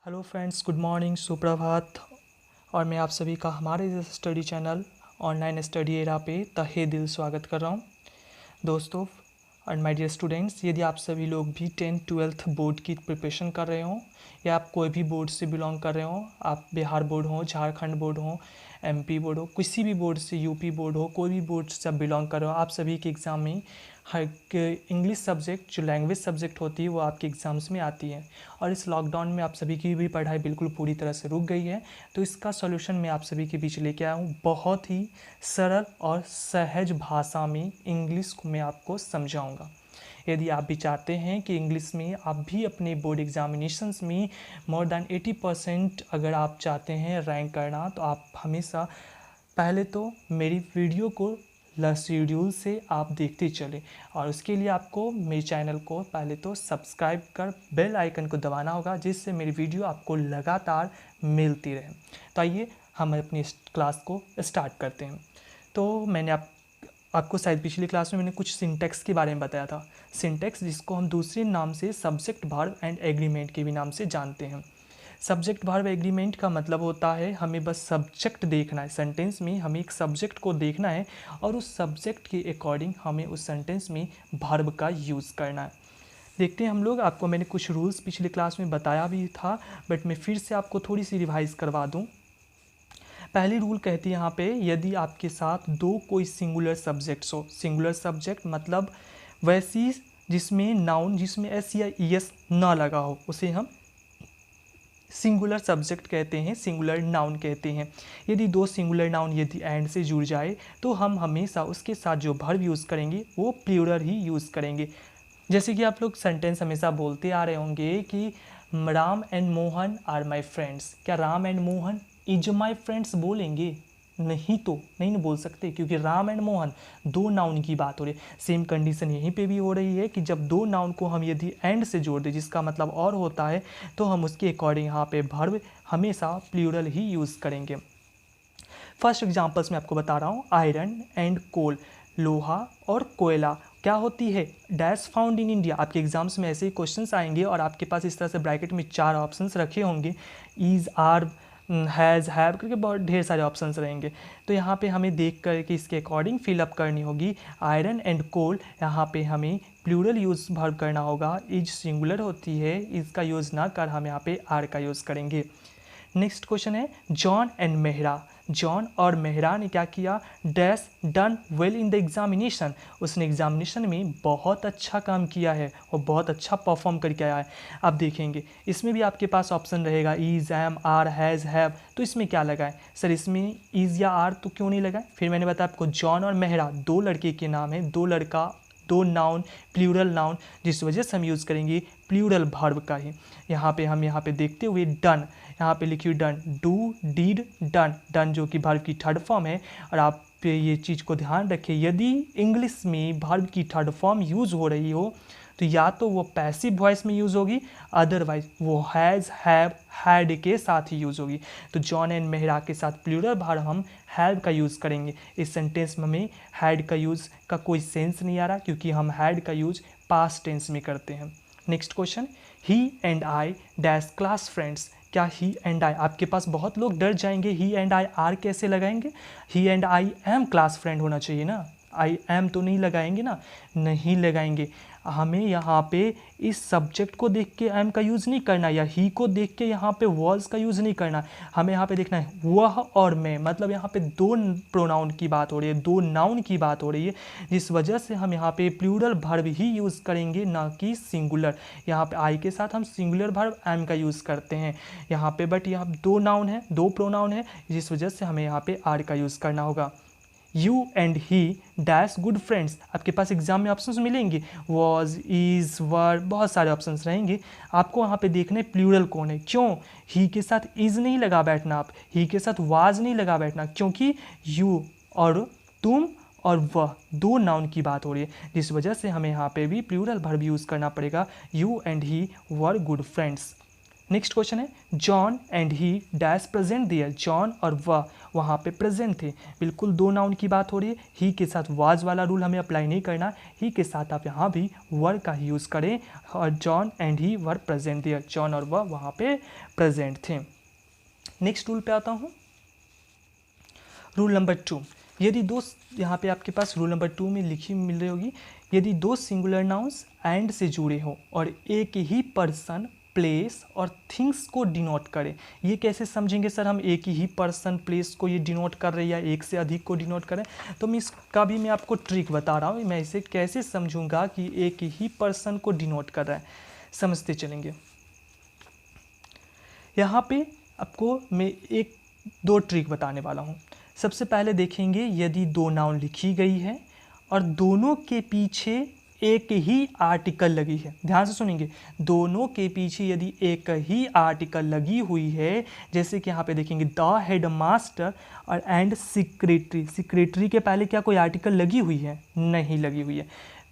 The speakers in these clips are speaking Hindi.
हेलो फ्रेंड्स, गुड मॉर्निंग, सुप्रभात। और मैं आप सभी का हमारे इस study channel online study era पे तहे दिल स्वागत कर रहा हूँ। दोस्तों और माय डियर स्टूडेंट्स, यदि आप सभी लोग भी 10th-12th बोर्ड की प्रिपरेशन कर रहे हो या आप कोई भी बोर्ड से बिलोंग कर रहे हो, आप बिहार बोर्ड हो, झारखंड बोर्ड हो, एमपी बोर्ड हो, किसी भी बोर्ड से, यूपी बोर्ड हो, कोई भी बोर्ड से आप बिलोंग कर रहे हो, आप सभी के एग्ज़ाम में हर इंग्लिश सब्जेक्ट जो लैंग्वेज सब्जेक्ट होती है वो आपके एग्ज़ाम्स में आती है। और इस लॉकडाउन में आप सभी की भी पढ़ाई बिल्कुल पूरी तरह से रुक गई है, तो इसका सॉल्यूशन मैं आप सभी के बीच लेके आया हूँ। बहुत ही सरल और सहज भाषा में इंग्लिश को मैं आपको समझाऊंगा। यदि आप भी चाहते हैं कि इंग्लिश में आप भी अपने बोर्ड एग्जामिनेशंस में मोर देन 80% अगर आप चाहते हैं रैंक करना, तो आप हमेशा पहले तो मेरी वीडियो को शेड्यूल से आप देखते चले, और उसके लिए आपको मेरे चैनल को पहले तो सब्सक्राइब कर बेल आइकन को दबाना होगा, जिससे मेरी वीडियो आपको लगातार मिलती रहे। तो आइए हम अपनी इस क्लास को स्टार्ट करते हैं। तो मैंने आपको शायद पिछली क्लास में मैंने कुछ सिंटेक्स के बारे में बताया था। सिंटेक्स, जिसको हम दूसरे नाम से सब्जेक्ट, वर्ब एंड एग्रीमेंट के भी नाम से जानते हैं। सब्जेक्ट वर्ब एग्रीमेंट का मतलब होता है हमें बस सब्जेक्ट देखना है, सेंटेंस में हमें एक सब्जेक्ट को देखना है और उस सब्जेक्ट के अकॉर्डिंग हमें उस सेंटेंस में वर्ब का यूज़ करना है। देखते हैं हम लोग। आपको मैंने कुछ रूल्स पिछली क्लास में बताया भी था, बट मैं फिर से आपको थोड़ी सी रिवाइज करवा दूँ। पहली रूल कहती है यहाँ पे, यदि आपके साथ दो कोई सिंगुलर सब्जेक्ट्स हो, सिंगुलर सब्जेक्ट मतलब वैसी जिसमें नाउन, जिसमें एस या ईएस ना लगा हो, उसे हम सिंगुलर सब्जेक्ट कहते हैं, सिंगुलर नाउन कहते हैं। यदि दो सिंगुलर नाउन यदि एंड से जुड़ जाए, तो हम हमेशा उसके साथ जो वर्ब यूज़ करेंगे वो प्लूरल ही यूज़ करेंगे। जैसे कि आप लोग सेंटेंस हमेशा बोलते आ रहे होंगे कि Ram and Mohan are my friends. क्या Ram and Mohan is my friends बोलेंगे? नहीं, तो नहीं बोल सकते, क्योंकि राम एंड मोहन दो नाउन की बात हो रही है। सेम कंडीशन यहीं पे भी हो रही है कि जब दो नाउन को हम यदि एंड से जोड़ दें, जिसका मतलब और होता है, तो हम उसके अकॉर्डिंग यहाँ पे वर्ब हमेशा प्लूरल ही यूज़ करेंगे। फर्स्ट एग्जांपल्स मैं आपको बता रहा हूँ। आयरन एंड कोल, लोहा और कोयला क्या होती है? Dash found in India. आपके एग्जाम्स में ऐसे ही क्वेश्चंस आएंगे और आपके पास इस तरह से ब्रैकेट में 4 ऑप्शंस रखे होंगे, इज, आर, हैज़, हैव करके बहुत ढेर सारे ऑप्शंस रहेंगे। तो यहाँ पे हमें देख कर के इसके अकॉर्डिंग फिलअप करनी होगी। आयरन एंड कोल, यहाँ पे हमें प्लूरल यूज़ वर्ब करना होगा। इज सिंगुलर होती है, इसका यूज़ ना कर हम यहाँ पे आर का यूज़ करेंगे। नेक्स्ट क्वेश्चन है जॉन एंड मेहरा। जॉन और मेहरा ने क्या किया? Dash done well in the examination. उसने एग्जामिनेशन में बहुत अच्छा काम किया है और बहुत अच्छा परफॉर्म करके आया है। अब देखेंगे इसमें भी आपके पास ऑप्शन रहेगा is, am, are, has, have. तो इसमें क्या लगाएं? सर इसमें इज या आर तो क्यों नहीं लगाएं? फिर मैंने बताया आपको जॉन और मेहरा दो लड़के के नाम है, दो लड़का, दो नाउन, प्लूरल नाउन, जिस वजह से हम यूज़ करेंगे प्लूरल वर्ब का ही। यहाँ पे देखते हुए डन, यहाँ पे लिखिए done, do, did, done. Done जो कि वर्ब की थर्ड फॉर्म है। और आप ये चीज़ को ध्यान रखें, यदि इंग्लिश में वर्ब की थर्ड फॉर्म यूज़ हो रही हो, तो या तो वो पैसिव वॉइस में यूज़ होगी, अदरवाइज वो हैज़, हैव, हैड के साथ ही यूज़ होगी। तो जॉन एंड मेहरा के साथ प्लूरल वर्ब हम हैव का यूज़ करेंगे। इस सेंटेंस में हमें हैड का यूज़ का कोई सेंस नहीं आ रहा, क्योंकि हम हैड का यूज़ पास्ट टेंस में करते हैं। Next question, he and I dash class friends. क्या ही एंड आई, आपके पास बहुत लोग डर जाएंगे, ही एंड आई आर कैसे लगाएंगे? He and I am class friend होना चाहिए ना, आई एम तो नहीं लगाएंगे ना, नहीं लगाएंगे। हमें यहाँ पे इस सब्जेक्ट को देख के एम का यूज़ नहीं करना, या ही को देख के यहाँ पे वॉज का यूज़ नहीं करना। हमें यहाँ पे देखना है वह और मैं, मतलब यहाँ पे दो प्रोनाउन की बात हो रही है, दो नाउन की बात हो रही है, जिस वजह से हम यहाँ पे प्लूरल वर्ब ही यूज़ करेंगे, ना कि सिंगुलर। यहाँ पे आई के साथ हम सिंगुलर वर्ब एम का यूज़ करते हैं यहाँ पे, बट यहाँ दो नाउन है, दो प्रोनाउन है, जिस वजह से हमें यहाँ पे आर का यूज़ करना होगा। You and he dash good friends. आपके पास एग्जाम में ऑप्शंस मिलेंगे, वॉज, इज, वर, बहुत सारे ऑप्शंस रहेंगे। आपको वहाँ पे देखना है प्लूरल कौन है। क्यों? ही के साथ इज नहीं लगा बैठना, आप ही के साथ वाज नहीं लगा बैठना, क्योंकि यू और तुम और वह दो नाउन की बात हो रही है, जिस वजह से हमें यहाँ पे भी प्लूरल वर्ब यूज़ करना पड़ेगा। You and he were good friends. Next question है John and he dash present there, John और वह वहाँ पे प्रेजेंट थे। बिल्कुल दो नाउन की बात हो रही है, ही के साथ वाज वाला रूल हमें अप्लाई नहीं करना, ही के साथ आप यहाँ भी वर का ही यूज़ करें और John and he were present there, John और वह वहाँ पे प्रेजेंट थे। नेक्स्ट रूल पे आता हूँ, रूल नंबर 2। यदि दो, यहाँ पे आपके पास रूल नंबर 2 में लिखी मिल रही होगी, यदि दो सिंगुलर नाउन्स एंड से जुड़े हो और एक ही पर्सन प्लेस और थिंग्स को डिनोट करें। ये कैसे समझेंगे सर हम, एक ही पर्सन प्लेस को ये डिनोट कर रहे हैं या एक से अधिक को डिनोट करें? तो मैं इसका भी मैं आपको ट्रिक बता रहा हूँ, मैं इसे कैसे समझूंगा कि एक ही पर्सन को डिनोट कर रहा है, समझते चलेंगे। यहाँ पे आपको मैं एक दो ट्रिक बताने वाला हूँ। सबसे पहले देखेंगे, यदि दो नाउन लिखी गई है और दोनों के पीछे एक ही आर्टिकल लगी है, ध्यान से सुनेंगे, दोनों के पीछे यदि एक ही आर्टिकल लगी हुई है, जैसे कि यहाँ पे देखेंगे द हेड मास्टर और एंड सेक्रेटरी, सेक्रेटरी के पहले क्या कोई आर्टिकल लगी हुई है? नहीं लगी हुई है।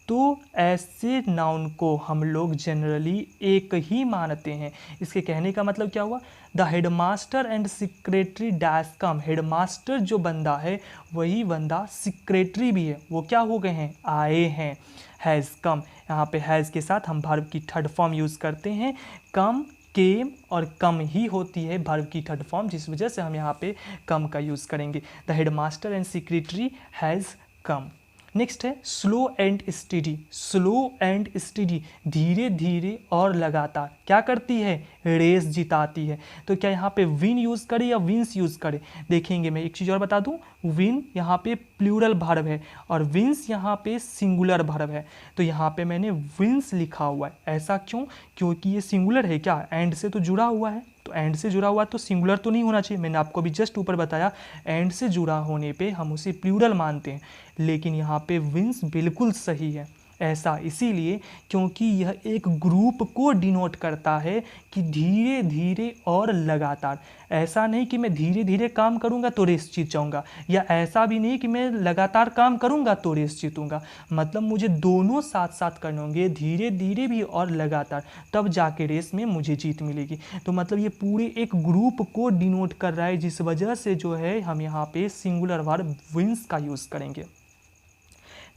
तो ऐसे नाउन को हम लोग जनरली एक ही मानते हैं। इसके कहने का मतलब क्या हुआ, the headmaster and secretary dash come, headmaster जो बंदा है वही बंदा सेक्रेटरी भी है, वो क्या हो गए हैं? आए हैं, हैज़ कम। यहाँ पे हैज़ के साथ हम वर्ब की थर्ड फॉर्म यूज़ करते हैं, कम, केम और कम ही होती है वर्ब की थर्ड फॉर्म, जिस वजह से हम यहाँ पे कम का यूज़ करेंगे। The headmaster and secretary has come. Next है slow and steady, slow and steady, धीरे धीरे और लगातार क्या करती है? रेस जिताती है। तो क्या यहाँ पे विन यूज़ करें या विंस यूज़ करें? देखेंगे, मैं एक चीज़ और बता दूँ, विन यहाँ पे प्लूरल वर्ब है और विंस यहाँ पे सिंगुलर वर्ब है, तो यहाँ पे मैंने विंस लिखा हुआ है। ऐसा क्यों? क्योंकि ये सिंगुलर है, क्या एंड से तो जुड़ा हुआ है, तो एंड से जुड़ा हुआ तो सिंगुलर तो नहीं होना चाहिए। मैंने आपको भी जस्ट ऊपर बताया एंड से जुड़ा होने पे हम उसे प्लूरल मानते हैं, लेकिन यहाँ पे विंस बिल्कुल सही है। ऐसा इसीलिए क्योंकि यह एक ग्रुप को डिनोट करता है कि धीरे धीरे और लगातार। ऐसा नहीं कि मैं धीरे धीरे काम करूंगा तो रेस जीत जाऊंगा, या ऐसा भी नहीं कि मैं लगातार काम करूंगा तो रेस जीतूंगा। मतलब मुझे दोनों साथ साथ करने होंगे, धीरे धीरे भी और लगातार, तब जाके रेस में मुझे जीत मिलेगी। तो मतलब ये पूरे एक ग्रुप को डिनोट कर रहा है, जिस वजह से जो है हम यहाँ पे सिंगुलर वर्ब विंस का यूज़ करेंगे।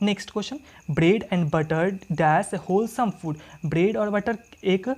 Next question, bread and butter dash wholesome food, bread और बटर एक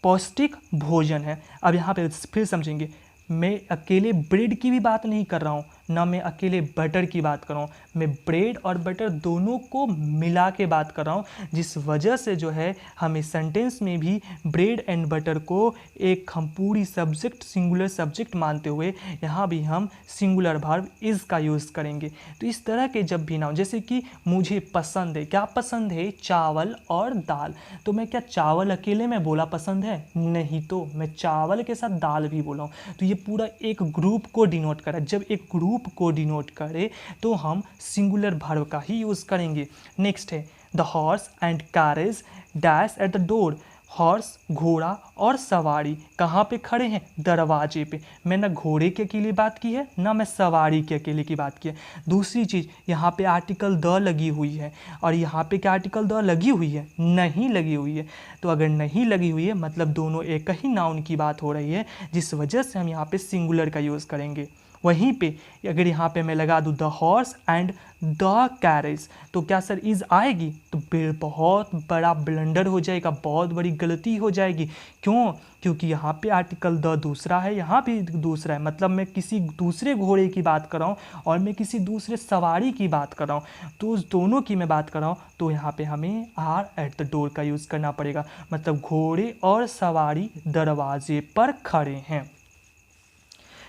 पौष्टिक भोजन है। अब यहाँ पे फिर समझेंगे, मैं अकेले ब्रेड की भी बात नहीं कर रहा हूँ, ना मैं अकेले बटर की बात कर रहा हूँ, मैं ब्रेड और बटर दोनों को मिला के बात कर रहा हूँ, जिस वजह से जो है हमें सेंटेंस में भी ब्रेड एंड बटर को एक हम पूरी सब्जेक्ट सिंगुलर सब्जेक्ट मानते हुए यहाँ भी हम सिंगुलर वर्ब इज़ का यूज़ करेंगे। तो इस तरह के जब भी नाउन, जैसे कि मुझे पसंद है, क्या पसंद है? चावल और दाल। तो मैं क्या चावल अकेले में बोला पसंद है? नहीं, तो मैं चावल के साथ दाल भी बोला हूँ। तो ये पूरा एक ग्रुप को डिनोट करा। जब एक ग्रुप को डिनोट करे तो हम सिंगुलर वर्ब का ही यूज करेंगे। नेक्स्ट है the horse and carriage dash at the door, horse घोड़ा और सवारी कहाँ पे खड़े हैं? दरवाजे पे। मैं ना घोड़े के अकेले बात की है, ना मैं सवारी के अकेले की बात की है। दूसरी चीज़, यहाँ पे आर्टिकल द लगी हुई है और यहाँ पे क्या आर्टिकल द लगी हुई है? नहीं लगी हुई है। तो अगर नहीं लगी हुई है मतलब दोनों एक ही नाउन की बात हो रही है, जिस वजह से हम यहाँ पे सिंगुलर का यूज़ करेंगे। वहीं पे अगर यहाँ पे मैं लगा दूँ the horse and the carriage, तो क्या सर इज़ आएगी? तो बहुत बड़ा ब्लंडर हो जाएगा, बहुत बड़ी गलती हो जाएगी। क्यों? क्योंकि यहाँ पे आर्टिकल द दूसरा है, यहाँ भी दूसरा है, मतलब मैं किसी दूसरे घोड़े की बात कर रहा हूँ और मैं किसी दूसरे सवारी की बात कर रहा हूँ। तो उस दोनों की मैं बात कर रहा हूँ, तो यहाँ पे हमें आर एट द डोर का यूज़ करना पड़ेगा। मतलब घोड़े और सवारी दरवाजे पर खड़े हैं।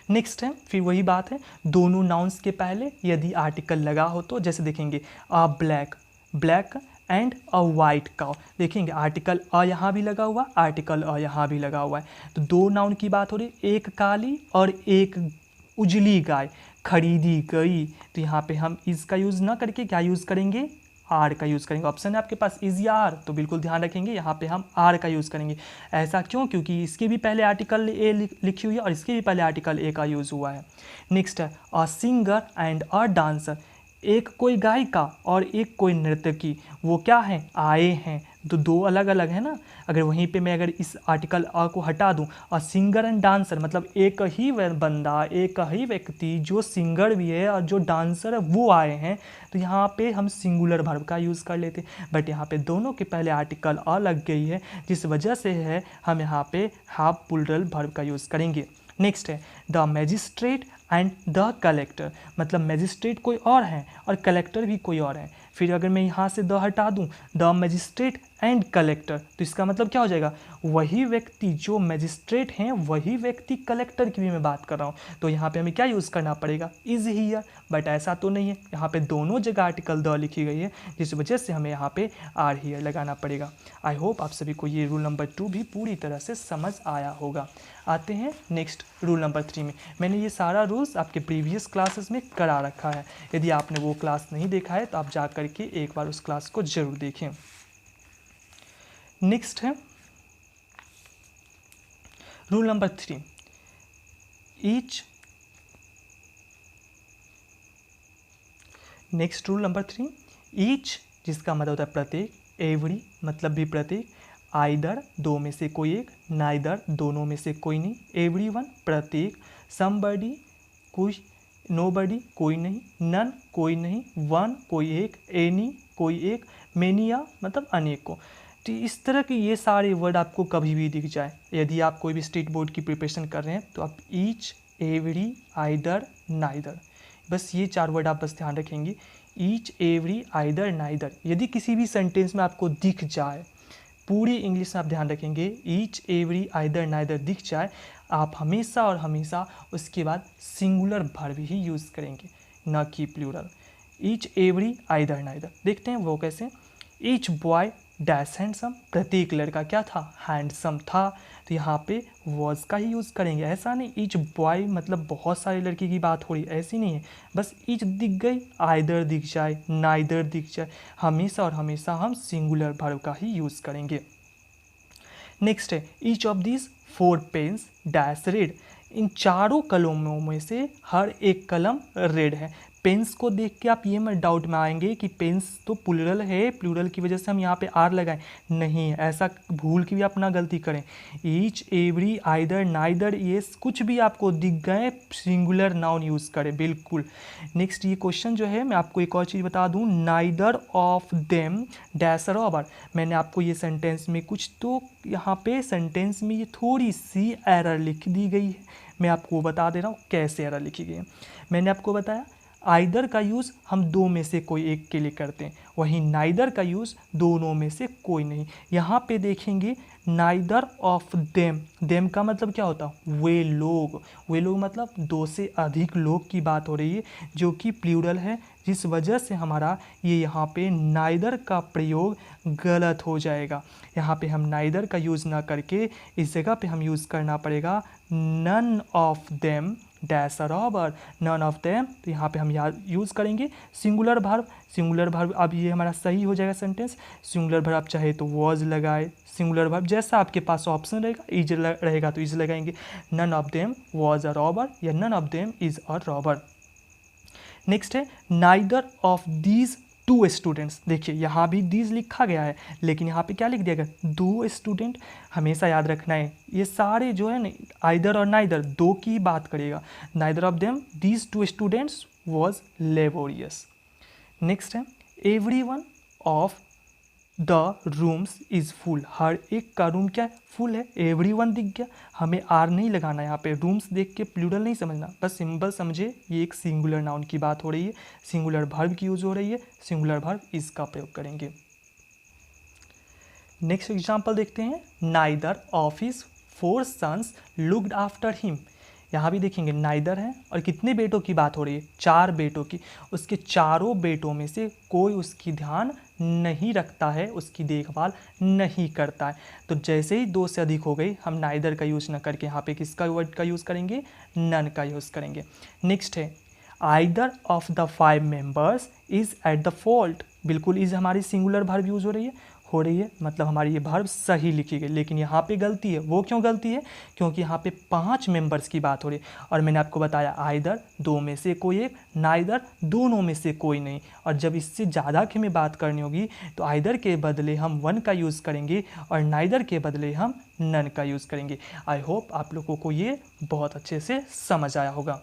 नेक्स्ट है फिर वही बात है, दोनों नाउन्स के पहले यदि आर्टिकल लगा हो तो, जैसे देखेंगे अ black, black and a white cow, देखेंगे आर्टिकल अ यहाँ भी लगा हुआ, आर्टिकल अ यहाँ भी लगा हुआ है। तो दो नाउन की बात हो रही, एक काली और एक उजली गाय खरीदी गई। तो यहाँ पे हम इसका यूज़ ना करके क्या यूज़ करेंगे? आर का यूज़ करेंगे। ऑप्शन है आपके पास इज या आर, तो बिल्कुल ध्यान रखेंगे यहाँ पे हम आर का यूज़ करेंगे। ऐसा क्यों? क्योंकि इसके भी पहले आर्टिकल ए लिखी हुई है और इसके भी पहले आर्टिकल ए का यूज़ हुआ है। नेक्स्ट है a singer and a dancer, एक कोई गायिका और एक कोई नर्तकी, वो क्या हैं, आए हैं। तो दो अलग अलग है ना। अगर वहीं पे मैं अगर इस आर्टिकल अ को हटा दूं और सिंगर एंड डांसर, मतलब एक ही बंदा, एक ही व्यक्ति जो सिंगर भी है और जो डांसर है वो आए हैं, तो यहाँ पे हम सिंगुलर वर्ब का यूज़ कर लेते। बट यहाँ पे दोनों के पहले आर्टिकल अ लग गई है, जिस वजह से है हम यहाँ पे हाफ प्लूरल वर्ब का यूज़ करेंगे। नेक्स्ट है the magistrate and the collector, मतलब मैजिस्ट्रेट कोई और है और कलेक्टर भी कोई और है। फिर अगर मैं यहाँ से द हटा दूँ, द मैजिस्ट्रेट एंड कलेक्टर, तो इसका मतलब क्या हो जाएगा, वही व्यक्ति जो मैजिस्ट्रेट हैं वही व्यक्ति कलेक्टर की भी मैं बात कर रहा हूँ। तो यहाँ पे हमें क्या यूज़ करना पड़ेगा, इज हियर। बट ऐसा तो नहीं है, यहाँ पे दोनों जगह आर्टिकल द लिखी गई है, जिस वजह से हमें यहाँ पे आर हियर लगाना पड़ेगा। आई होप आप सभी को ये रूल नंबर 2 भी पूरी तरह से समझ आया होगा। आते हैं नेक्स्ट रूल नंबर 3 में। मैंने ये सारा रूल्स आपके प्रीवियस क्लासेस में करा रखा है। यदि आपने वो क्लास नहीं देखा है तो आप जा करके एक बार उस क्लास को जरूर देखें। नेक्स्ट है rule number 3, each. Next rule number 3, each जिसका मतलब होता है प्रत्येक, एवरी मतलब भी प्रत्येक, आइदर दो में से कोई एक, नाइदर दोनों में से कोई नहीं, एवरीवन प्रत्येक, समबडी कुछ, नोबडी कोई नहीं, नन कोई नहीं, वन कोई एक, एनी कोई एक, मेनिया मतलब अनेकों। तो इस तरह के ये सारे वर्ड आपको कभी भी दिख जाए, यदि आप कोई भी स्टेट बोर्ड की प्रिपरेशन कर रहे हैं तो आप ईच, एवरी, आइदर, नाइदर, बस ये 4 वर्ड आप बस ध्यान रखेंगे। ईच, एवरी, आइदर, नाइदर यदि किसी भी सेंटेंस में आपको दिख जाए, पूरी इंग्लिश में आप ध्यान रखेंगे, ईच, एवरी, आइदर, नाइदर दिख जाए, आप हमेशा और हमेशा उसके बाद सिंगुलर वर्ब ही यूज़ करेंगे, न कि plural. Each, every, either, neither. देखते हैं वो कैसे। ईच बॉय डैश हैंडसम, प्रत्येक लड़का क्या था, हैंडसम था। तो यहाँ पे वॉज का ही यूज़ करेंगे, ऐसा नहीं ईच बॉय मतलब बहुत सारे लड़की की बात हो रही, ऐसी नहीं है। बस ईच दिख गई, आइदर दिख जाए, नाइदर दिख जाए, हमेशा और हमेशा हम सिंगुलर वर्ब का ही यूज़ करेंगे। नेक्स्ट है each of this 4 pens dash red, इन चारों कलमों में से हर एक कलम रेड है। पेन्स को देख के आप ये मत डाउट में आएंगे कि पेन्स तो प्लूरल है, प्लूरल की वजह से हम यहाँ पे आर लगाएं, नहीं, ऐसा भूल के भी अपना गलती करें। ईच, एवरी, आइदर, नाइदर ये कुछ भी आपको दिख गए, सिंगुलर नाउन यूज़ करें बिल्कुल। नेक्स्ट ये क्वेश्चन जो है, मैं आपको एक और चीज़ बता दूँ, neither of them dash robber. मैंने आपको ये सेंटेंस में कुछ तो यहाँ पे सेंटेंस में ये थोड़ी सी एरर लिख दी गई है, मैं आपको बता दे रहा हूँ कैसे एरर लिखी गई है। मैंने आपको बताया आइदर का यूज़ हम दो में से कोई एक के लिए करते हैं, वहीं नाइदर का यूज़ दोनों में से कोई नहीं। यहाँ पे देखेंगे नाइदर ऑफ देम, देम का मतलब क्या होता है, वे लोग, वे लोग मतलब 2 से अधिक लोग की बात हो रही है, जो कि प्लूरल है, जिस वजह से हमारा ये यहाँ पे नाइदर का प्रयोग गलत हो जाएगा। यहाँ पे हम नाइदर का यूज़ ना करके इस जगह पे हम यूज़ करना पड़ेगा none of them dash a robber, none of them. तो यहाँ पे हम यूज़ करेंगे सिंगुलर वर्ब। सिंगुलर वर्ब अब ये हमारा सही हो जाएगा सेंटेंस। सिंगुलर वर्ब आप चाहे तो वॉज लगाए, सिंगुलर वर्ब जैसा आपके पास ऑप्शन रहेगा, इज रहेगा तो इज लगाएंगे। None of them was a robber या none of them is a robber. Next है नाइदर ऑफ दीज 2 स्टूडेंट्स। देखिए यहाँ भी दीज लिखा गया है, लेकिन यहाँ पे क्या लिख दिया गया, 2 स्टूडेंट। हमेशा याद रखना है ये सारे जो है ना आइदर और नाइदर दो की बात करेगा। Neither of them these 2 students was laborious. Next है everyone of the rooms is full, हर एक का रूम क्या है, फुल है। एवरीवन दिख गया, हमें आर नहीं लगाना, यहाँ पे रूम्स देख के प्लूरल नहीं समझना, बस सिंपल समझे ये एक सिंगुलर नाउन की बात हो रही है, सिंगुलर वर्ब की यूज़ हो रही है, सिंगुलर वर्ब इसका प्रयोग करेंगे। नेक्स्ट एग्जाम्पल देखते हैं, neither of his 4 sons looked after him. यहाँ भी देखेंगे नाइदर है और कितने बेटों की बात हो रही है, 4 बेटों की। उसके चारों बेटों में से कोई उसकी ध्यान नहीं रखता है, उसकी देखभाल नहीं करता है। तो जैसे ही 2 से अधिक हो गई, हम नाइदर का यूज़ न करके यहाँ पे किसका वर्ड का यूज़ करेंगे, नन का यूज़ करेंगे। नेक्स्ट है either of the 5 members is at the fault. बिल्कुल इज़ हमारी सिंगुलर वर्ब यूज़ हो रही है, हो रही है, मतलब हमारी ये वर्ब सही लिखी गई। लेकिन यहाँ पे गलती है, वो क्यों गलती है? क्योंकि यहाँ पे 5 मेंबर्स की बात हो रही है और मैंने आपको बताया आइदर, दो में से कोई एक, नाइदर, दोनों में से कोई नहीं। और जब इससे ज़्यादा की हमें बात करनी होगी तो आइदर के बदले हम वन का यूज़ करेंगे और नाइदर के बदले हम नन का यूज़ करेंगे। आई होप आप लोगों को ये बहुत अच्छे से समझ आया होगा।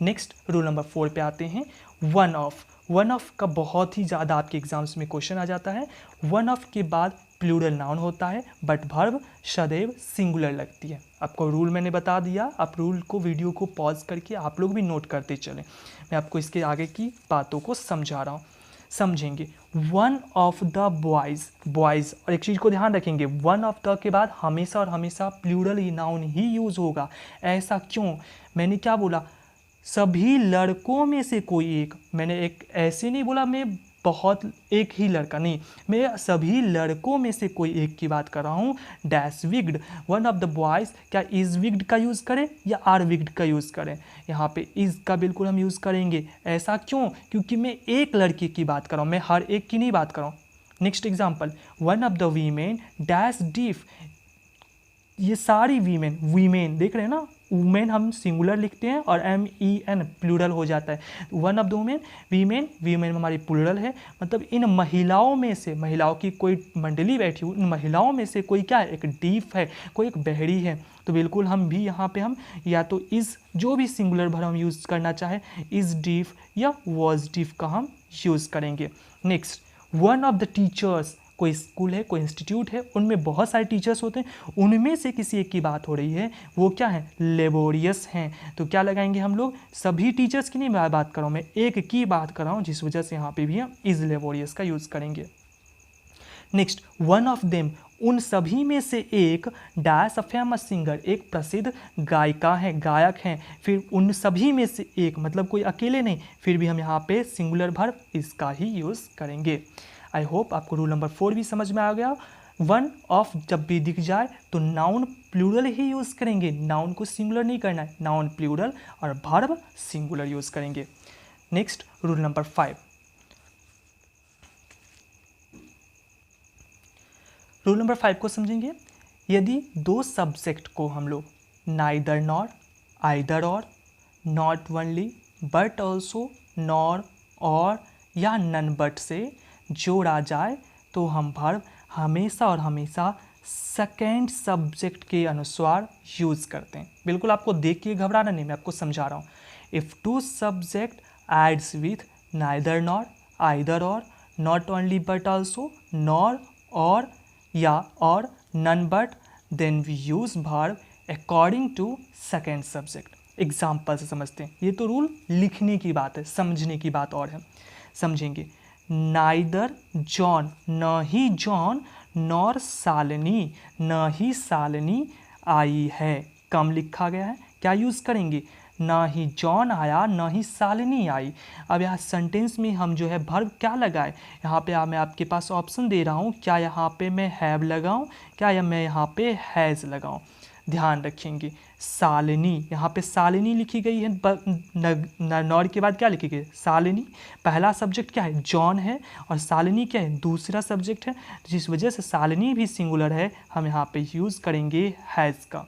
नेक्स्ट रूल नंबर 4 पे आते हैं। One of. वन ऑफ का बहुत ही ज़्यादा आपके एग्जाम्स में क्वेश्चन आ जाता है। वन ऑफ के बाद प्लूरल नाउन होता है बट वर्ब सदैव सिंगुलर लगती है। आपको रूल मैंने बता दिया, आप रूल को, वीडियो को पॉज करके आप लोग भी नोट करते चलें। मैं आपको इसके आगे की बातों को समझा रहा हूँ, समझेंगे। One of the boys, boys, और एक चीज़ को ध्यान रखेंगे, वन ऑफ द के बाद हमेशा और हमेशा प्लूरल ही नाउन ही यूज़ होगा। ऐसा क्यों? मैंने क्या बोला? सभी लड़कों में से कोई एक। मैंने एक ऐसे नहीं बोला मैं बहुत एक ही लड़का, नहीं, मैं सभी लड़कों में से कोई एक की बात कर रहा हूँ। Dash विग्ड, one of the boys, क्या इज़ विग्ड का यूज़ करें या आर विग्ड का यूज़ करें? यहाँ पे इज़ का बिल्कुल हम यूज़ करेंगे। ऐसा क्यों? क्योंकि मैं एक लड़के की बात कर रहा हूँ, मैं हर एक की नहीं बात कर रहा हूँ। Next example, one of the women dash deaf. ये सारी वीमेन, वीमेन देख रहे हैं ना, वुमेन हम सिंगुलर लिखते हैं और MEN प्लूरल हो जाता है। One of the women, women, women हमारी प्लूरल है, मतलब इन महिलाओं में से, महिलाओं की कोई मंडली बैठी हुई, इन महिलाओं में से कोई क्या है? एक डीफ है, कोई एक बहरी है। तो बिल्कुल हम भी यहाँ पे हम या तो इज़, जो भी सिंगुलर भर हम यूज़ करना चाहे, इज़ डीफ या वॉज डीफ का हम यूज़ करेंगे। Next, one of the teachers, कोई स्कूल है, कोई इंस्टीट्यूट है, उनमें बहुत सारे टीचर्स होते हैं, उनमें से किसी एक की बात हो रही है, वो क्या है? लेबोरियस हैं। तो क्या लगाएंगे हम लोग? सभी टीचर्स की नहीं मैं बात कर रहा हूँ, मैं एक की बात कर रहा हूँ, जिस वजह से यहाँ पे भी हम इज लेबोरियस का यूज़ करेंगे। नेक्स्ट, वन ऑफ देम, उन सभी में से एक, डैश अ फेमस सिंगर, एक प्रसिद्ध गायिका हैं, गायक हैं। फिर उन सभी में से एक, मतलब कोई अकेले नहीं, फिर भी हम यहाँ पे सिंगुलर वर्ब इसका ही यूज़ करेंगे। आई होप आपको रूल नंबर 4 भी समझ में आ गया। वन ऑफ जब भी दिख जाए तो नाउन प्लूरल ही यूज़ करेंगे, नाउन को सिंगुलर नहीं करना है, नाउन प्लूरल और वर्ब सिंगुलर यूज़ करेंगे। Next rule number 5। Rule number 5 को समझेंगे। यदि दो सब्जेक्ट को हम लोग neither nor, either or, not only but also, nor और या नन बट से जोड़ा जाए तो हम वर्ब हमेशा और हमेशा सेकेंड सब्जेक्ट के अनुसार यूज़ करते हैं। बिल्कुल आपको देख के घबराना नहीं, मैं आपको समझा रहा हूँ। If two subject adds with neither nor, either or, not only but also, nor और या और, none but, then we use verb according to second subject. Example से समझते हैं। ये तो रूल लिखने की बात है, समझने की बात और है, समझेंगे। नाइदर जॉन, न ही जॉन, नॉर शालिनी, न ही शालिनी आई है। कम लिखा गया है, क्या यूज़ करेंगे? ना ही जॉन आया, ना ही शालिनी आई। अब यहाँ सेंटेंस में हम जो है वर्ब क्या लगाए? यहाँ पे मैं आपके पास ऑप्शन दे रहा हूँ, क्या यहाँ पे मैं हैव लगाऊँ, क्या मैं यहाँ पे हैज़ लगाऊँ? ध्यान रखेंगे, शालिनी, यहाँ पे शालिनी लिखी गई है, नॉर के बाद क्या लिखी गई? शालिनी। पहला सब्जेक्ट क्या है? जॉन है, और शालिनी क्या है? दूसरा सब्जेक्ट है, जिस वजह से शालिनी भी सिंगुलर है, हम यहाँ पे यूज़ करेंगे हैज़ का।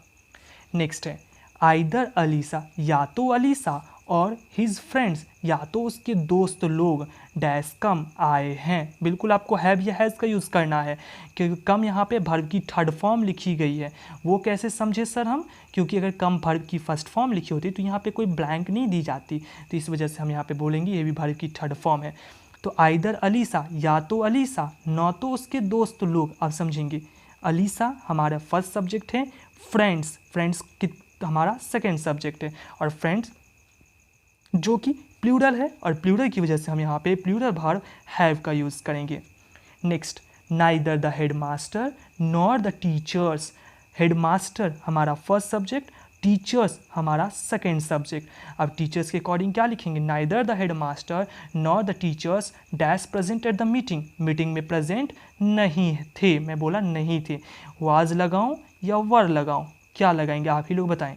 नेक्स्ट है आइदर अलीसा, या तो अलीसा और हिज फ्रेंड्स, या तो उसके दोस्त लोग, डैश कम आए हैं। बिल्कुल आपको हैव या हैज़ का यूज़ करना है, क्योंकि कम यहाँ पे वर्ब की थर्ड फॉर्म लिखी गई है। वो कैसे समझे सर हम? क्योंकि अगर कम वर्ब की फर्स्ट फॉर्म लिखी होती तो यहाँ पे कोई ब्लैंक नहीं दी जाती, तो इस वजह से हम यहाँ पे बोलेंगे ये भी वर्ब की थर्ड फॉर्म है। तो आइदर अलीसा, या तो अलीसा, न तो उसके दोस्त लोग। अब समझेंगे, अलीसा हमारा फर्स्ट सब्जेक्ट है, फ्रेंड्स, फ्रेंड्स हमारा सेकेंड सब्जेक्ट है, और फ्रेंड्स जो कि प्लूरल है, और प्लूरल की वजह से हम यहाँ पे प्लूरल वर्ब हैव का यूज़ करेंगे। Next, neither the headmaster nor the teachers. Headmaster हमारा फर्स्ट सब्जेक्ट, टीचर्स हमारा सेकेंड सब्जेक्ट। अब टीचर्स के अकॉर्डिंग क्या लिखेंगे? Neither the headmaster nor the teachers dash present at the meeting, meeting में प्रेजेंट नहीं थे, मैं बोला नहीं थे। वाज लगाऊं या वर लगाऊं? क्या लगाएंगे आप ही लोग बताएं।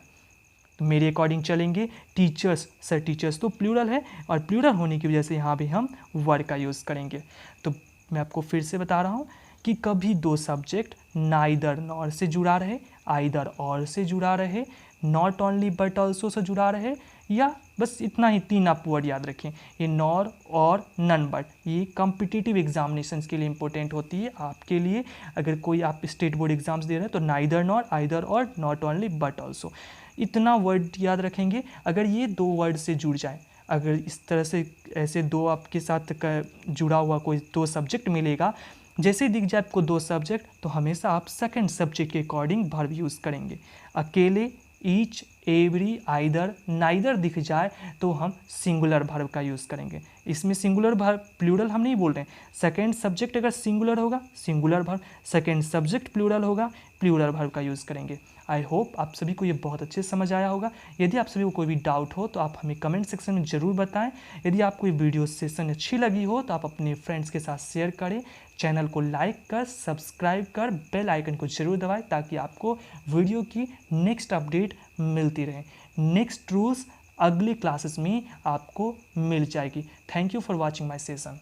तो मेरे अकॉर्डिंग चलेंगे टीचर्स। सर टीचर्स तो प्लूरल है, और प्लूरल होने की वजह से यहाँ भी हम वर का यूज़ करेंगे। तो मैं आपको फिर से बता रहा हूँ कि कभी दो सब्जेक्ट नाइदर नॉर से जुड़ा रहे, आइदर और से जुड़ा रहे, not only but also say जुड़ा रहे, या बस इतना ही 3 आप वर्ड याद रखें, ये नॉर और नन बट। ये कॉम्पिटिटिव एग्जामिनेशंस के लिए इंपॉर्टेंट होती है आपके लिए। अगर कोई आप स्टेट बोर्ड एग्जाम्स दे रहे हैं तो neither nor, either or, not only but also, इतना वर्ड याद रखेंगे। अगर ये 2 वर्ड से जुड़ जाए, अगर इस तरह से ऐसे 2 आपके साथ जुड़ा हुआ कोई 2 सब्जेक्ट मिलेगा, जैसे दिख जाए आपको 2 सब्जेक्ट, तो हमेशा आप सेकंड सब्जेक्ट के अकॉर्डिंग वर्ब यूज़ करेंगे। अकेले, ईच, एवरी, आइदर, नाइदर दिख जाए तो हम सिंगुलर वर्ब का यूज़ करेंगे। इसमें सिंगुलर वर्ब प्लूरल हम नहीं बोल रहे हैं। सेकंड सब्जेक्ट अगर सिंगुलर होगा, singular verb, second subject plural होगा, प्लूरल वर्ब का यूज़ करेंगे। आई होप आप सभी को ये बहुत अच्छे से समझ आया होगा। यदि आप सभी को कोई भी डाउट हो तो आप हमें कमेंट सेक्शन में ज़रूर बताएं। यदि आपको ये वीडियो सेशन अच्छी लगी हो तो आप अपने फ्रेंड्स के साथ शेयर करें। चैनल को लाइक कर, सब्सक्राइब कर, बेल आइकन को जरूर दबाएं ताकि आपको वीडियो की नेक्स्ट अपडेट मिलती रहे। नेक्स्ट रूल्स अगली क्लासेस में आपको मिल जाएगी। Thank you for watching my session.